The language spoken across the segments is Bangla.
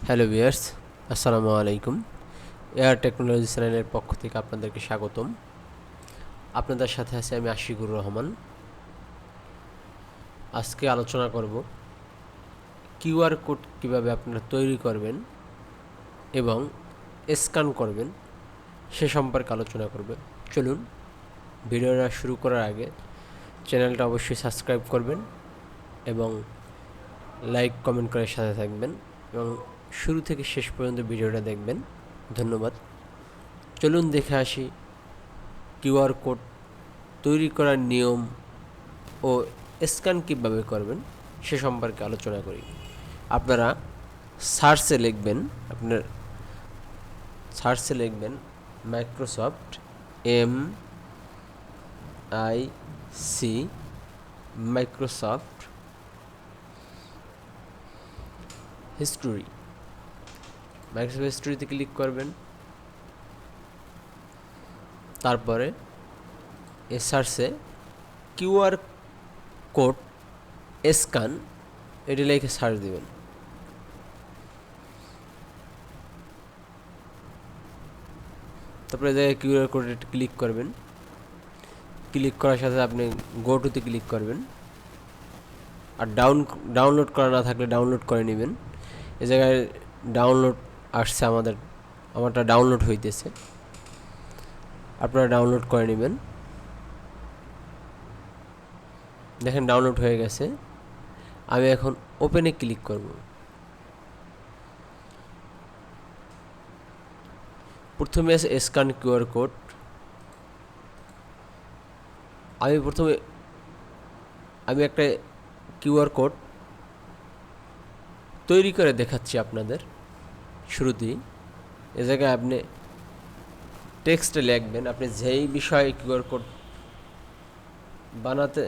হ্যালো ভিউয়ার্স, আসসালামু আলাইকুম। এয়ার টেকনোলজি চ্যানেলের পক্ষ থেকে আপনাদেরকে স্বাগতম। আপনাদের সাথে আছে আমি আশিকুর রহমান। আজকে আলোচনা করব কিউআর কোড কীভাবে আপনারা তৈরি করবেন এবং স্ক্যান করবেন সে সম্পর্কে আলোচনা করব। চলুন ভিডিওটা শুরু করার আগে চ্যানেলটা অবশ্যই সাবস্ক্রাইব করবেন এবং লাইক কমেন্ট করে সাথে থাকবেন এবং শুরু থেকে শেষ পর্যন্ত ভিডিওটা দেখবেন। ধন্যবাদ। চলুন দেখে আসি কিউআর কোড তৈরি করার নিয়ম ও স্ক্যান কীভাবে করবেন সে সম্পর্কে আলোচনা করি। আপনারা সার্চে লিখবেন মাইক্রোসফট MIC মাইক্রোসফট হিস্টোরিতে ক্লিক করবেন। তারপরে এই সার্চে কিউআর কোড স্ক্যান এটি লিখে সার্চ দিবেন। তারপরে জায়গায় কিউআর কোডে ক্লিক করবেন। ক্লিক করার সাথে আপনি গো টুতে ক্লিক করবেন। আর ডাউনলোড করা না থাকলে ডাউনলোড করে নেবেন। এই জায়গায় ডাউনলোড আসছে, আমারটা ডাউনলোড হইতেছে, আপনারা ডাউনলোড করে নেবেন। দেখেন ডাউনলোড হয়ে গেছে। আমি এখন ওপেনে ক্লিক করব। প্রথমে আছে স্ক্যান কিউআর কোড। আমি একটা কিউআর কোড তৈরি করে দেখাচ্ছি আপনাদের। শুরুতেই এ জায়গায় আপনি টেক্সটে লিখবেন আপনি যেই বিষয়ে কিউআর কোড বানাতে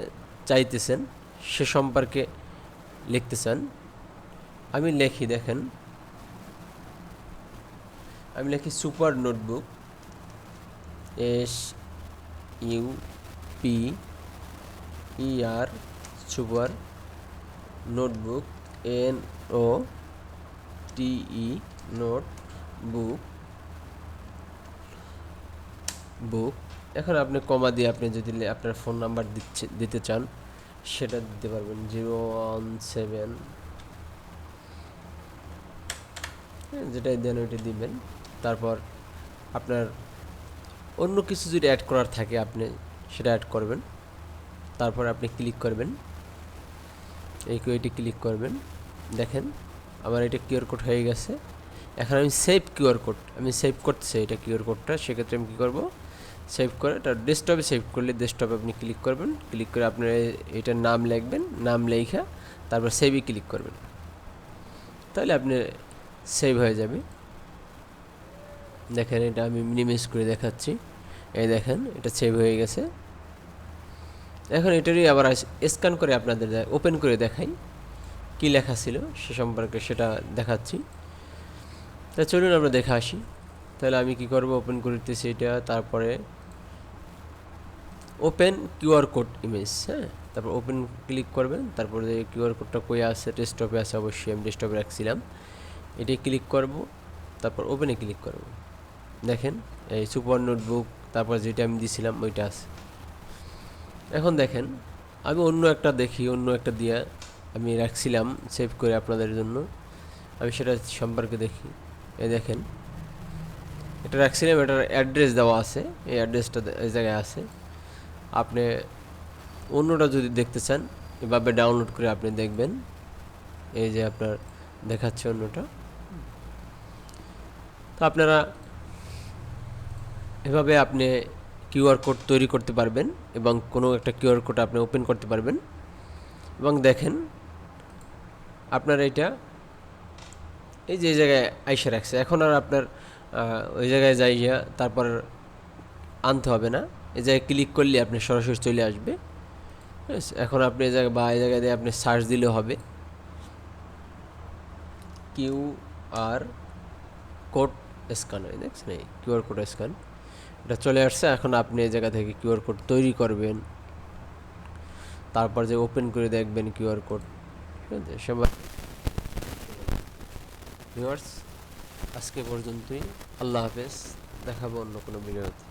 চাইতেছেন সে সম্পর্কে লিখতে চান। আমি লিখি, দেখেন আমি লিখি super notebook, SUPER super notebook, NOTE notebook. এখন আপনি কমা দিয়ে আপনি যদি আপনার ফোন নাম্বার দিতে চান সেটা দিতে পারবেন, 017, যেটাই দেন ওইটা দিবেন। তারপর আপনার অন্য কিছু যদি অ্যাড করার থাকে আপনি সেটা অ্যাড করবেন। তারপর আপনি ক্লিক করবেন, এইটি ক্লিক করবেন। দেখেন আমার এটা কিউআর কোড হয়ে গেছে। এখন আমি সেভ করতে চাই এটা কিউআর কোডটা। সেক্ষেত্রে আমি কী করবো, সেভ করে এটা ডেস্কটপে সেভ করলে ডেস্কটপে আপনি ক্লিক করবেন। ক্লিক করে আপনার এটার নাম লিখবেন, নাম লেখা তারপর সেভে ক্লিক করবেন। তাহলে আপনি সেভ হয়ে যাবে। দেখেন এটা আমি মিনিমাইজ করে দেখাচ্ছি। এই দেখেন এটা সেভ হয়ে গেছে। এখন এটারই আবার স্ক্যান করে আপনাদের ওপেন করে দেখাই কি লেখা ছিল সে সম্পর্কে, সেটা দেখাচ্ছি। তা চলুন আমরা দেখে আসি। তাহলে আমি কি করব, ওপেন করতেছি এটা। তারপরে ওপেন কিউআর কোড ইমেজ, তারপর ওপেন ক্লিক করবেন। তারপরে কিউআর কোডটা কই আছে, ডেস্কটপে আছে, অবশ্যই আমি ডেস্কটপে রাখছিলাম। এটাই ক্লিক করব, তারপর ওপেনে ক্লিক করব। দেখেন এই সুপার নোটবুক, তারপর যেটা আমি দিয়েছিলাম ওইটা আছে। এখন দেখেন আমি অন্য একটা দিয়ে আমি রাখছিলাম সেভ করে আপনাদের জন্য। আমি সেটা সম্পর্কে দেখি। এই দেখেন এটা রাখছিলাম, এটার অ্যাড্রেস দেওয়া আছে, এই অ্যাড্রেসটা এই জায়গায় আছে। আপনি অন্যটা যদি দেখতে চান এভাবে ডাউনলোড করে আপনি দেখবেন। এই যে আপনার দেখাচ্ছে অন্যটা। তো আপনারা এভাবে আপনি কিউআর কোড তৈরি করতে পারবেন এবং কোনো একটা কিউআর কোড আপনি ওপেন করতে পারবেন। এবং দেখেন আপনার এটা এই যে এই জায়গায় আইসা রাখছে। এখন আর আপনার ওই জায়গায় যাইয়া তারপর আনতে হবে না। এই জায়গায় ক্লিক করলে আপনি সরাসরি চলে আসবে। এখন আপনি এই জায়গায় দিয়ে আপনি সার্চ দিলে হবে কিউআর কোড স্ক্যান। হয় দেখছেন এই কিউআর কোড স্ক্যান, এটা চলে আসছে। এখন আপনি এই জায়গা থেকে কিউআর কোড তৈরি করবেন, তারপর যে ওপেন করে দেখবেন কিউআর কোড। ঠিক আছে, ভিউয়ার্স, আজকে পর্যন্তই। আল্লাহ হাফেজ, দেখাবো অন্য কোনো ভিডিওতে।